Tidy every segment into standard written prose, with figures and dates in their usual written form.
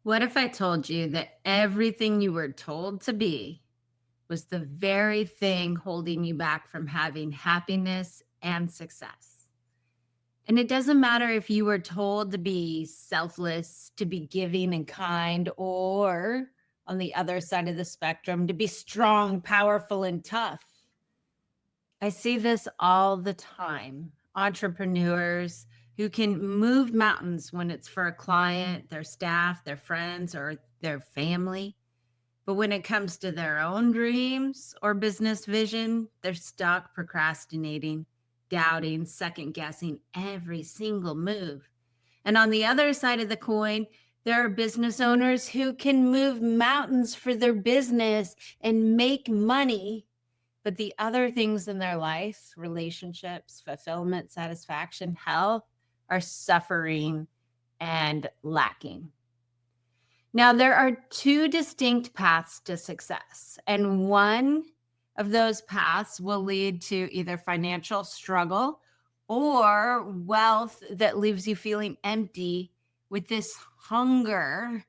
What if I told you that everything you were told to be was the very thing holding you back from having happiness and success? And it doesn't matter if you were told to be selfless, to be giving and kind, or on the other side of the spectrum, to be strong, powerful, and tough. I see this all the time. Entrepreneurs who can move mountains when it's for a client, their staff, their friends, or their family. But when it comes to their own dreams or business vision, they're stuck procrastinating, doubting, second guessing every single move. And on the other side of the coin, there are business owners who can move mountains for their business and make money, but the other things in their life, relationships, fulfillment, satisfaction, health, are suffering and lacking. Now, there are two distinct paths to success, and one of those paths will lead to either financial struggle or wealth that leaves you feeling empty with this hunger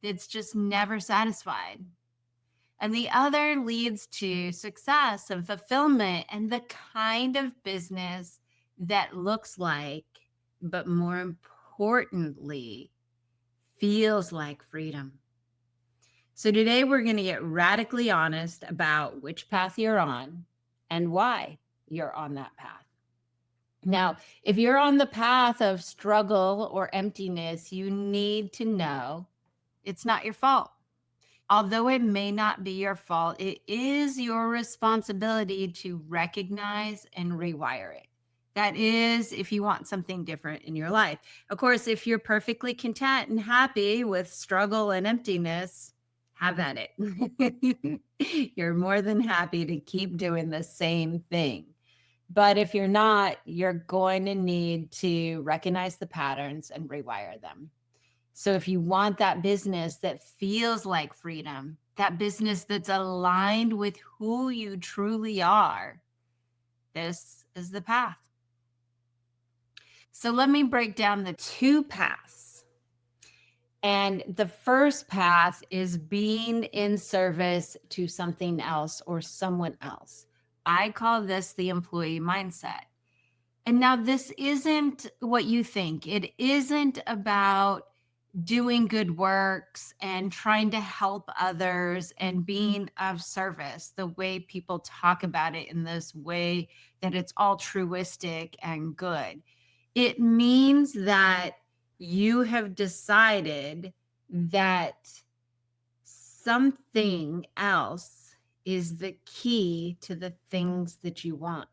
that's just never satisfied. And the other leads to success and fulfillment and the kind of business that looks like, but more importantly, feels like freedom. So today we're going to get radically honest about which path you're on and why you're on that path. Now, if you're on the path of struggle or emptiness, you need to know it's not your fault. Although it may not be your fault, it is your responsibility to recognize and rewire it. That is, if you want something different in your life. Of course, if you're perfectly content and happy with struggle and emptiness, have at it. You're more than happy to keep doing the same thing. But if you're not, you're going to need to recognize the patterns and rewire them. So if you want that business that feels like freedom, that business that's aligned with who you truly are, this is the path. So let me break down the two paths. And the first path is being in service to something else or someone else. I call this the employee mindset. And now this isn't what you think. It isn't about doing good works and trying to help others and being of service the way people talk about it in this way that it's altruistic and good. It means that you have decided that something else is the key to the things that you want.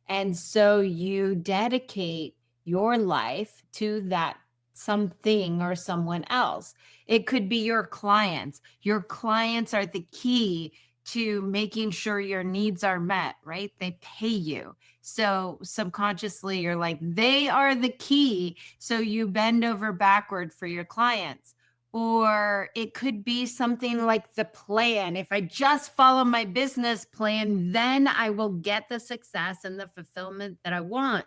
And so you dedicate your life to that something or someone else. It could be your clients. Your clients are the key to making sure your needs are met, right? They pay you. So subconsciously, you're like, they are the key. So you bend over backward for your clients. Or it could be something like the plan. If I just follow my business plan, then I will get the success and the fulfillment that I want.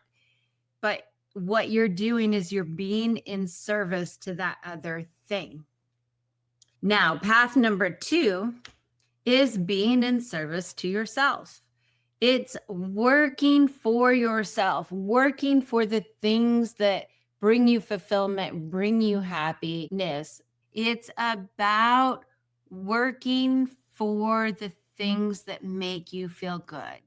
But what you're doing is you're being in service to that other thing. Now, path number two is being in service to yourself. It's working for yourself, working for the things that bring you fulfillment, bring you happiness. It's about working for the things that make you feel good.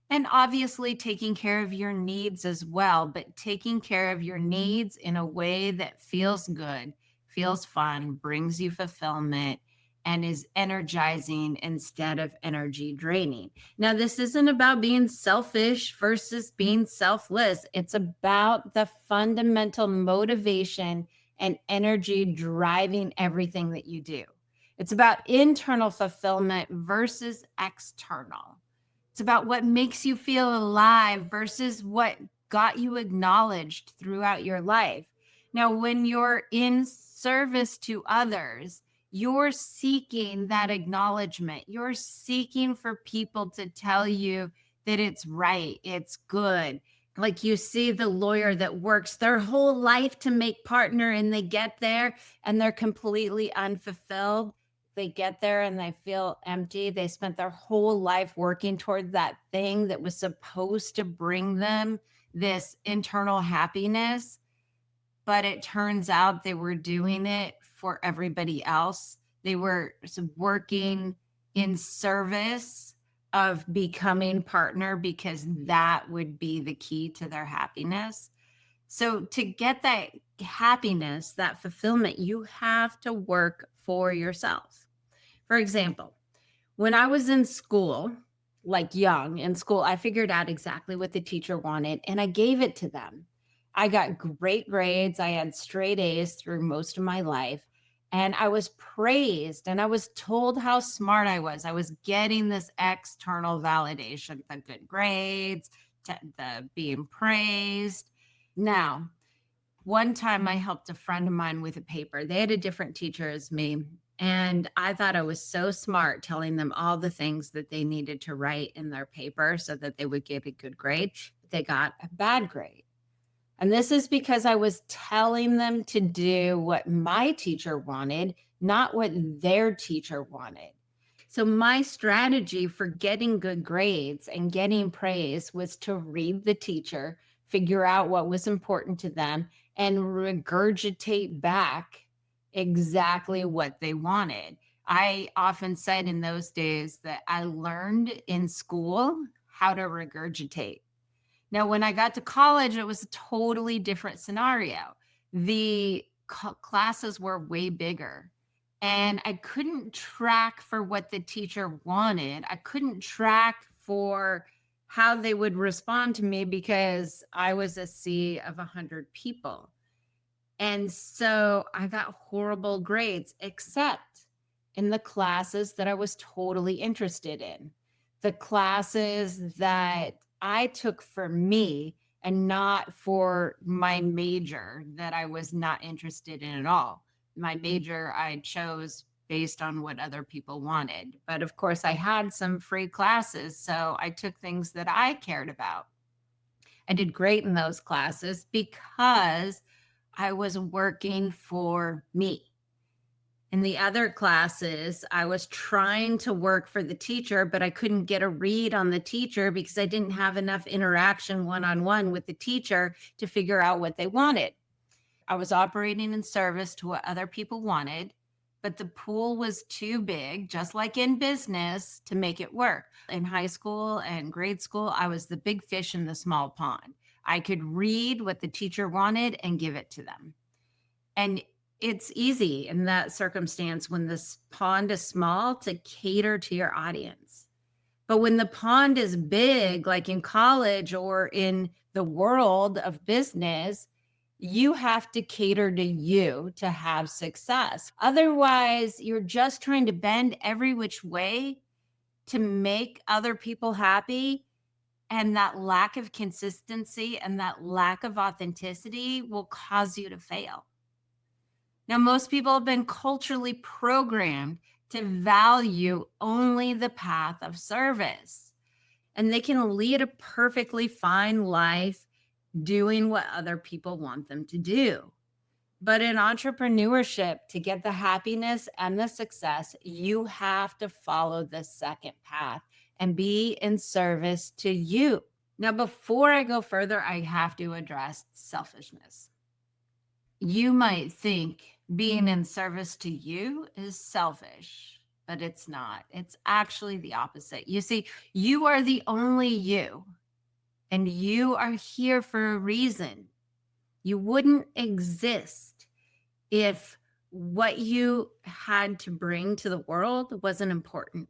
And obviously taking care of your needs as well, but taking care of your needs in a way that feels good, feels fun, brings you fulfillment, and is energizing instead of energy draining. Now, this isn't about being selfish versus being selfless. It's about the fundamental motivation and energy driving everything that you do. It's about internal fulfillment versus external. It's about what makes you feel alive versus what got you acknowledged throughout your life. Now, when you're in service to others, you're seeking that acknowledgement. You're seeking for people to tell you that it's right, it's good, Like you see the lawyer that works their whole life to make partner and they get there and they're completely unfulfilled. They get there and they feel empty. They spent their whole life working toward that thing that was supposed to bring them this internal happiness, but it turns out they were doing it for everybody else. They were working in service of becoming partner because that would be the key to their happiness. So, to get that happiness, that fulfillment, you have to work for yourself. For example, when I was in school, like young in school, I figured out exactly what the teacher wanted and I gave it to them. I got great grades. I had straight A's through most of my life. And I was praised and I was told how smart I was. I was getting this external validation, the good grades, the being praised. Now, one time I helped a friend of mine with a paper. They had a different teacher as me. And I thought I was so smart telling them all the things that they needed to write in their paper so that they would get a good grade. But they got a bad grade. And this is because I was telling them to do what my teacher wanted, not what their teacher wanted. So, my strategy for getting good grades and getting praise was to read the teacher, figure out what was important to them, and regurgitate back exactly what they wanted. I often said in those days that I learned in school how to regurgitate. Now, when I got to college, it was a totally different scenario. The classes were way bigger, and I couldn't track for what the teacher wanted. I couldn't track for how they would respond to me because I was a sea of 100 people. And so I got horrible grades, except in the classes that I was totally interested in, the classes that I took for me and not for my major that I was not interested in at all. My major I chose based on what other people wanted. But of course, I had some free classes, so I took things that I cared about. I did great in those classes because I was working for me. In the other classes, I was trying to work for the teacher, but I couldn't get a read on the teacher because I didn't have enough interaction one on one with the teacher to figure out what they wanted. I was operating in service to what other people wanted, but the pool was too big, just like in business, to make it work. In high school and grade school, I was the big fish in the small pond. I could read what the teacher wanted and give it to them. And it's easy in that circumstance when this pond is small to cater to your audience. But when the pond is big, like in college or in the world of business, you have to cater to you to have success. Otherwise, you're just trying to bend every which way to make other people happy. And that lack of consistency and that lack of authenticity will cause you to fail. Now, most people have been culturally programmed to value only the path of service, and they can lead a perfectly fine life doing what other people want them to do. But in entrepreneurship, to get the happiness and the success, you have to follow the second path and be in service to you. Now, before I go further, I have to address selfishness. You might think being in service to you is selfish, but it's not. It's actually the opposite. You see, you are the only you, and you are here for a reason. You wouldn't exist if what you had to bring to the world wasn't important.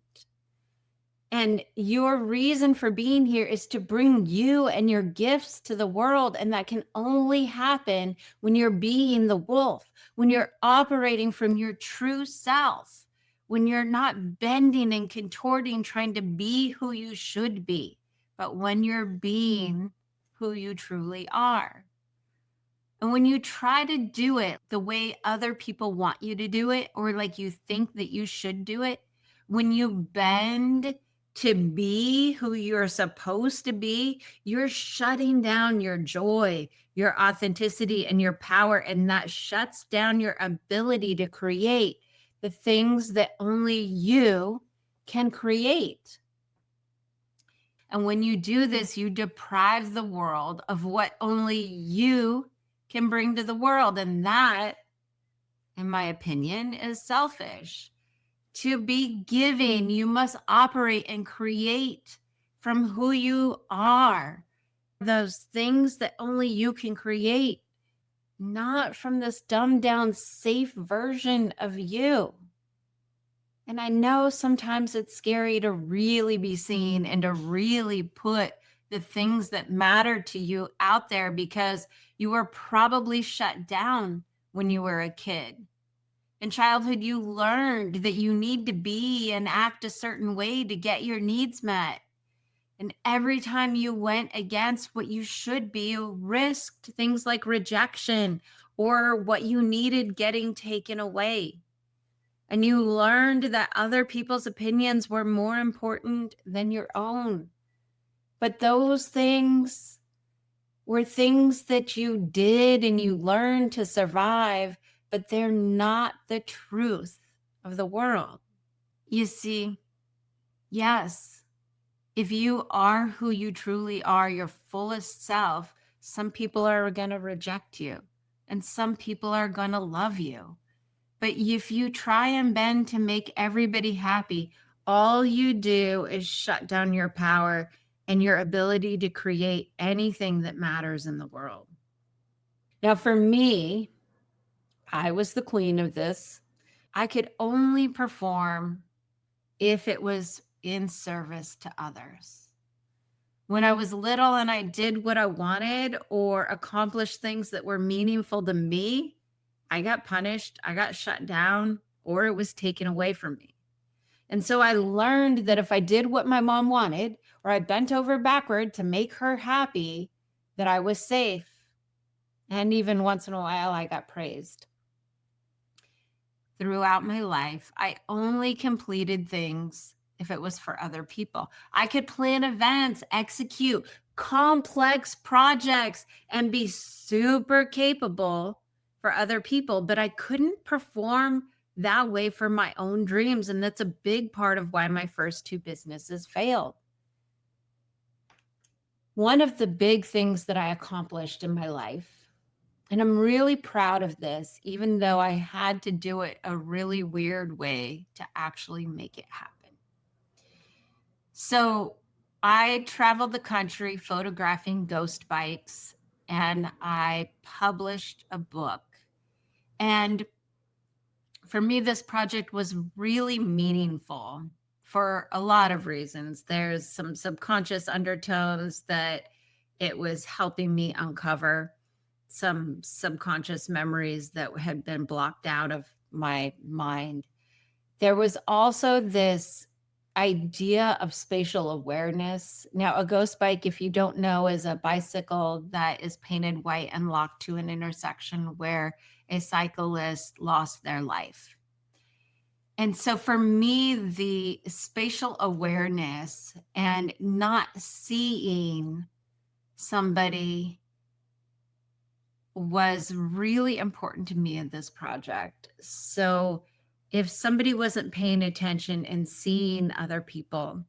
And your reason for being here is to bring you and your gifts to the world. And that can only happen when you're being the wolf, when you're operating from your true self, when you're not bending and contorting, trying to be who you should be, but when you're being who you truly are. And when you try to do it the way other people want you to do it, or like you think that you should do it, when you bend to be who you're supposed to be, you're shutting down your joy, your authenticity, and your power. And that shuts down your ability to create the things that only you can create. And when you do this, you deprive the world of what only you can bring to the world. And that, in my opinion, is selfish. To be giving, you must operate and create from who you are, those things that only you can create, not from this dumbed down, safe version of you. And I know sometimes it's scary to really be seen and to really put the things that matter to you out there because you were probably shut down when you were a kid. In childhood, you learned that you need to be and act a certain way to get your needs met. And every time you went against what you should be, you risked things like rejection or what you needed getting taken away. And you learned that other people's opinions were more important than your own. But those things were things that you did and you learned to survive, but they're not the truth of the world. You see, yes, if you are who you truly are, your fullest self, some people are going to reject you and some people are going to love you. But if you try and bend to make everybody happy, all you do is shut down your power and your ability to create anything that matters in the world. Now, for me, I was the queen of this. I could only perform if it was in service to others. When I was little and I did what I wanted or accomplished things that were meaningful to me, I got punished, I got shut down, or it was taken away from me. And so I learned that if I did what my mom wanted, or I bent over backward to make her happy, that I was safe. And even once in a while, I got praised. Throughout my life, I only completed things if it was for other people. I could plan events, execute complex projects, and be super capable for other people, but I couldn't perform that way for my own dreams. And that's a big part of why my first two businesses failed. One of the big things that I accomplished in my life, and I'm really proud of this, even though I had to do it a really weird way to actually make it happen. So I traveled the country photographing ghost bikes, and I published a book. And for me, this project was really meaningful for a lot of reasons. There's some subconscious undertones that it was helping me uncover, some subconscious memories that had been blocked out of my mind. There was also this idea of spatial awareness. Now, a ghost bike, if you don't know, is a bicycle that is painted white and locked to an intersection where a cyclist lost their life. And so for me, the spatial awareness and not seeing somebody was really important to me in this project. So if somebody wasn't paying attention and seeing other people,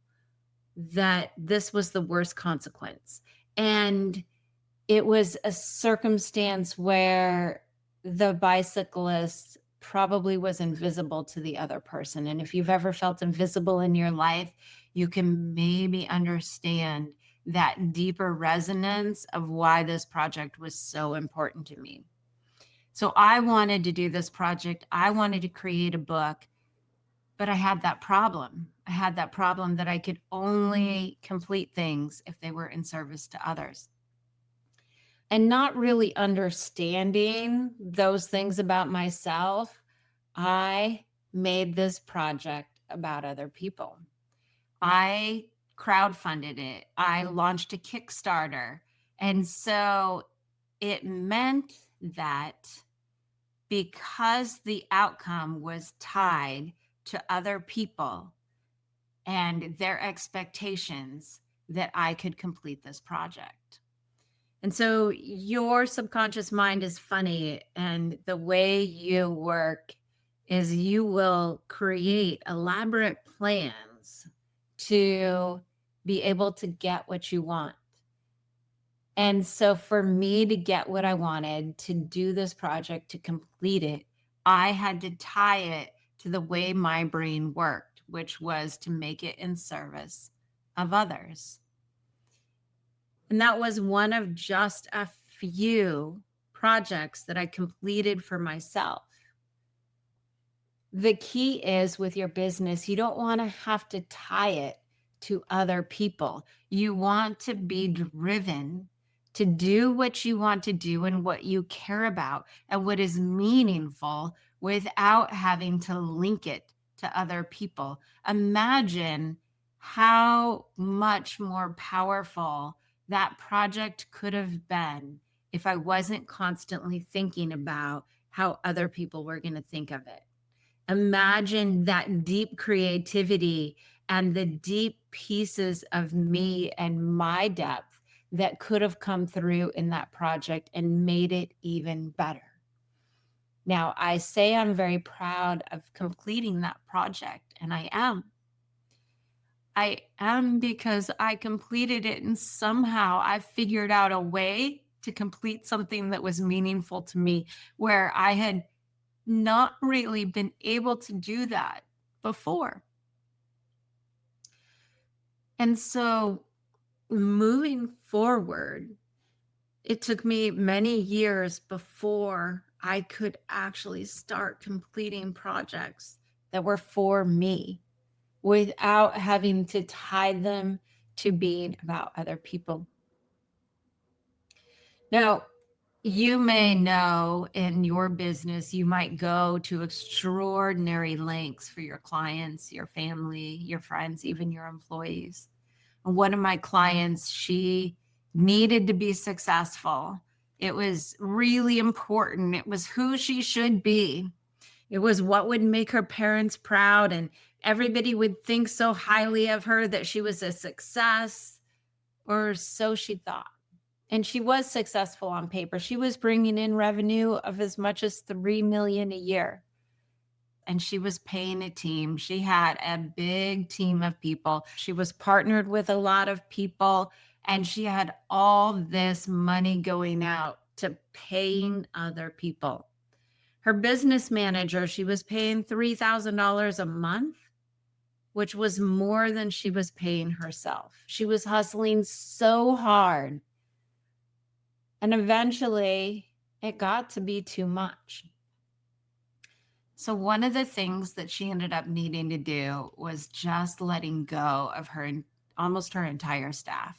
that this was the worst consequence. And it was a circumstance where the bicyclist probably was invisible to the other person. And if you've ever felt invisible in your life, you can maybe understand that deeper resonance of why this project was so important to me. So I wanted to do this project. I wanted to create a book, but I had that problem. I had that problem that I could only complete things if they were in service to others. And not really understanding those things about myself, I made this project about other people. I crowdfunded it. I launched a Kickstarter. And so it meant that because the outcome was tied to other people and their expectations that I could complete this project. And so your subconscious mind is funny, and the way you work is you will create elaborate plans to be able to get what you want. And so for me to get what I wanted, to do this project, to complete it, I had to tie it to the way my brain worked, which was to make it in service of others. And that was one of just a few projects that I completed for myself. The key is with your business, you don't want to have to tie it to other people. You want to be driven to do what you want to do and what you care about and what is meaningful without having to link it to other people. Imagine how much more powerful that project could have been if I wasn't constantly thinking about how other people were going to think of it. Imagine that deep creativity and the deep pieces of me and my depth that could have come through in that project and made it even better. Now, I say I'm very proud of completing that project, and I am. I am because I completed it, and somehow I figured out a way to complete something that was meaningful to me, where I had not really been able to do that before. And so moving forward, it took me many years before I could actually start completing projects that were for me without having to tie them to being about other people. Now, you may know in your business, you might go to extraordinary lengths for your clients, your family, your friends, even your employees. One of my clients, she needed to be successful. It was really important. It was who she should be. It was what would make her parents proud, and everybody would think so highly of her that she was a success, or so she thought. And she was successful on paper. She was bringing in revenue of as much as 3 million a year. And she was paying a team. She had a big team of people. She was partnered with a lot of people, and she had all this money going out to paying other people. Her business manager, she was paying $3,000 a month, which was more than she was paying herself. She was hustling so hard. And eventually it got to be too much. So one of the things that she ended up needing to do was just letting go of almost her entire staff.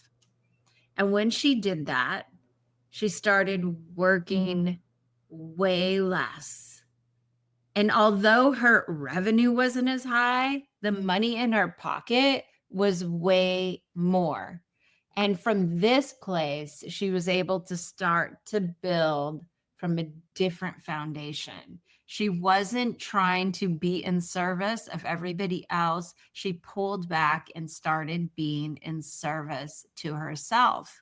And when she did that, she started working way less. And although her revenue wasn't as high, the money in her pocket was way more. And from this place, she was able to start to build from a different foundation. She wasn't trying to be in service of everybody else. She pulled back and started being in service to herself.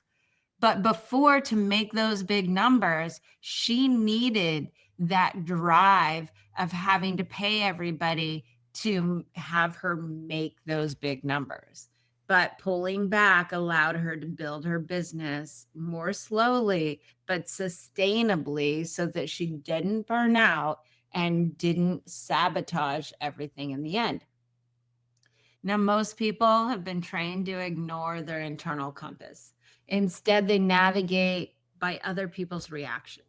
But before, to make those big numbers, she needed that drive of having to pay everybody to have her make those big numbers. But pulling back allowed her to build her business more slowly, but sustainably, so that she didn't burn out and didn't sabotage everything in the end. Now, most people have been trained to ignore their internal compass. Instead, they navigate by other people's reactions.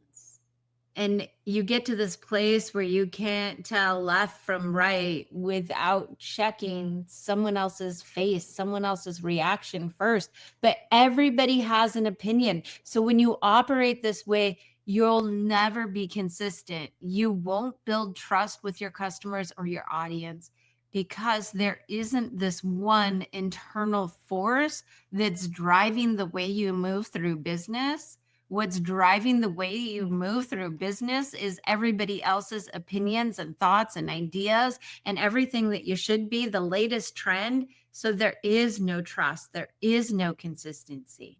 And you get to this place where you can't tell left from right without checking someone else's face, someone else's reaction first. But everybody has an opinion. So when you operate this way, you'll never be consistent. You won't build trust with your customers or your audience, because there isn't this one internal force that's driving the way you move through business What's driving the way you move through business is everybody else's opinions and thoughts and ideas and everything that you should be, the latest trend. So there is no trust, there is no consistency.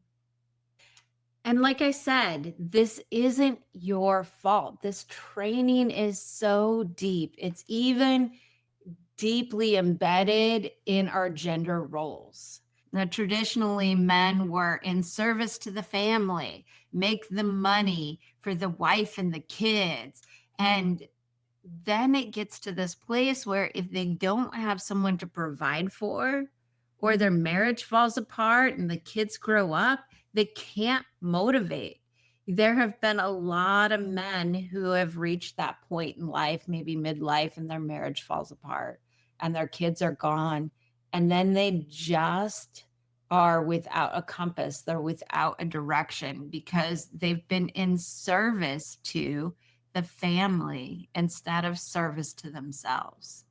And like I said, this isn't your fault. This training is so deep. It's even deeply embedded in our gender roles. Now, traditionally, men were in service to the family, make the money for the wife and the kids. And then it gets to this place where if they don't have someone to provide for, or their marriage falls apart and the kids grow up, they can't motivate. There have been a lot of men who have reached that point in life, maybe midlife, and their marriage falls apart and their kids are gone. And then they just are without a compass, they're without a direction because they've been in service to the family instead of service to themselves.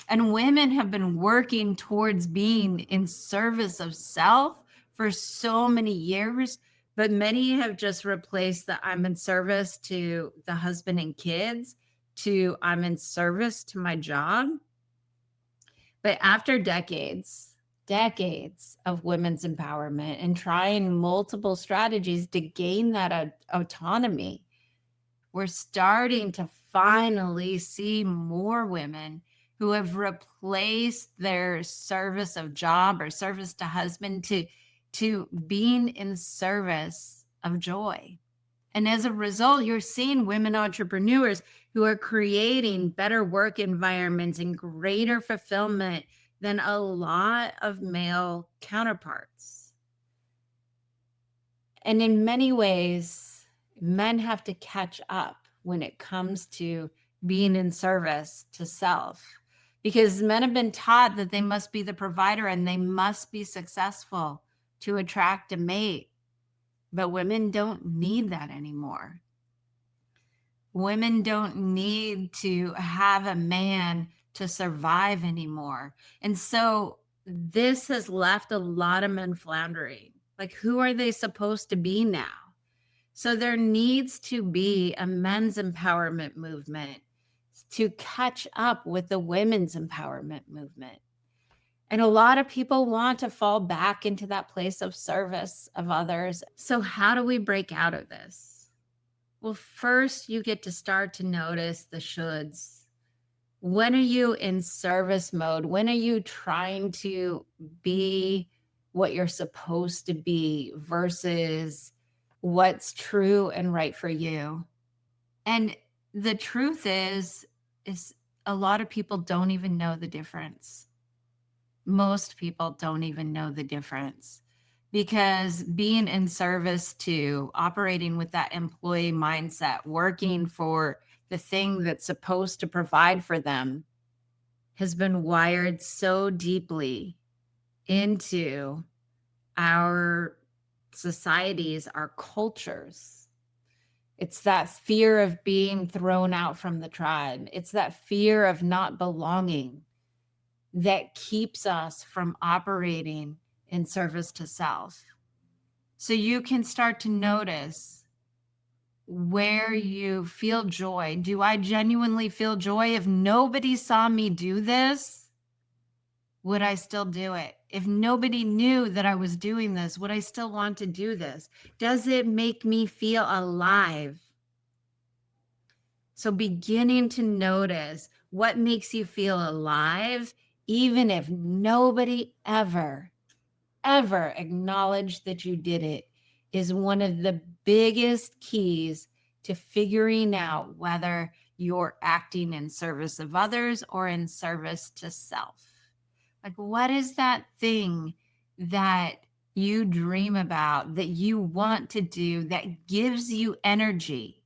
And women have been working towards being in service of self for so many years, but many have just replaced the I'm in service to the husband and kids to I'm in service to my job. But after decades of women's empowerment and trying multiple strategies to gain that autonomy, we're starting to finally see more women who have replaced their service of job or service to husband to being in service of joy. And as a result, you're seeing women entrepreneurs who are creating better work environments and greater fulfillment than a lot of male counterparts. And in many ways, men have to catch up when it comes to being in service to self, because men have been taught that they must be the provider and they must be successful to attract a mate. But women don't need that anymore. Women don't need to have a man to survive anymore. And so this has left a lot of men floundering. Like, who are they supposed to be now? So there needs to be a men's empowerment movement to catch up with the women's empowerment movement. And a lot of people want to fall back into that place of service of others. So how do we break out of this? Well, first you get to start to notice the shoulds. When are you in service mode? When are you trying to be what you're supposed to be versus what's true and right for you? And the truth is a lot of people don't even know the difference. Most people don't even know the difference, because being in service to operating with that employee mindset, working for the thing that's supposed to provide for them, has been wired so deeply into our societies, our cultures. It's that fear of being thrown out from the tribe. It's that fear of not belonging that keeps us from operating in service to self. So you can start to notice where you feel joy. Do I genuinely feel joy? If nobody saw me do this, would I still do it? If nobody knew that I was doing this, would I still want to do this? Does it make me feel alive? So beginning to notice what makes you feel alive, even if nobody ever acknowledged that you did it, is one of the biggest keys to figuring out whether you're acting in service of others or in service to self. Like, what is that thing that you dream about, that you want to do, that gives you energy?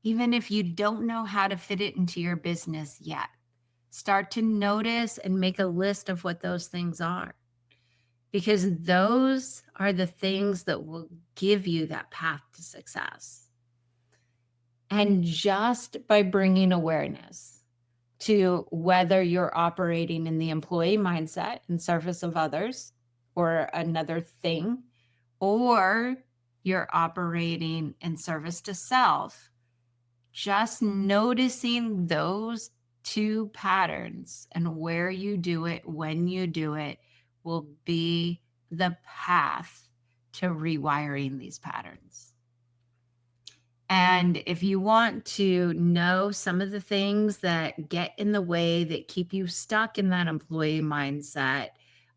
Even if you don't know how to fit it into your business yet, start to notice and make a list of what those things are, because those are the things that will give you that path to success. And just by bringing awareness to whether you're operating in the employee mindset in service of others or another thing, or you're operating in service to self. Just noticing those two patterns and where you do it, when you do it, will be the path to rewiring these patterns. And if you want to know some of the things that get in the way that keep you stuck in that employee mindset,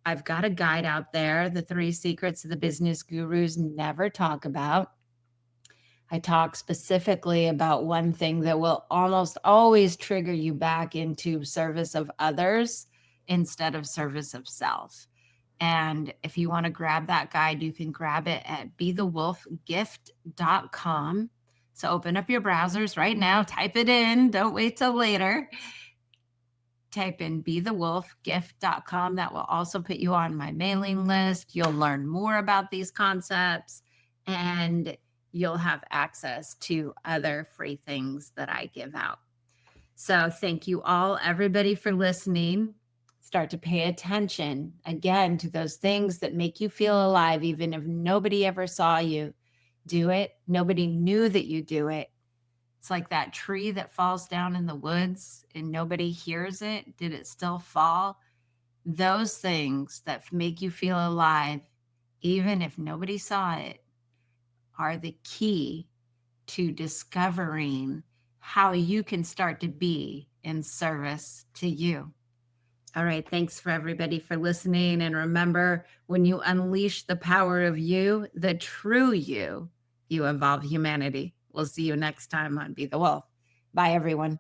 I've got a guide out there, The 3 Secrets the Business Gurus Never Talk About. I talk specifically about one thing that will almost always trigger you back into service of others instead of service of self. And if you want to grab that guide, you can grab it at bethewolfgift.com. So open up your browsers right now, type it in, don't wait till later. Type in bethewolfgift.com. That will also put you on my mailing list. You'll learn more about these concepts and you'll have access to other free things that I give out. So thank you all, everybody, for listening. Start to pay attention again to those things that make you feel alive, even if nobody ever saw you do it. Nobody knew that you do it. It's like that tree that falls down in the woods and nobody hears it. Did it still fall? Those things that make you feel alive, even if nobody saw it, are the key to discovering how you can start to be in service to you. All right. Thanks for everybody for listening. And remember, when you unleash the power of you, the true you evolve humanity. We'll see you next time on Be the Wolf. Bye, everyone.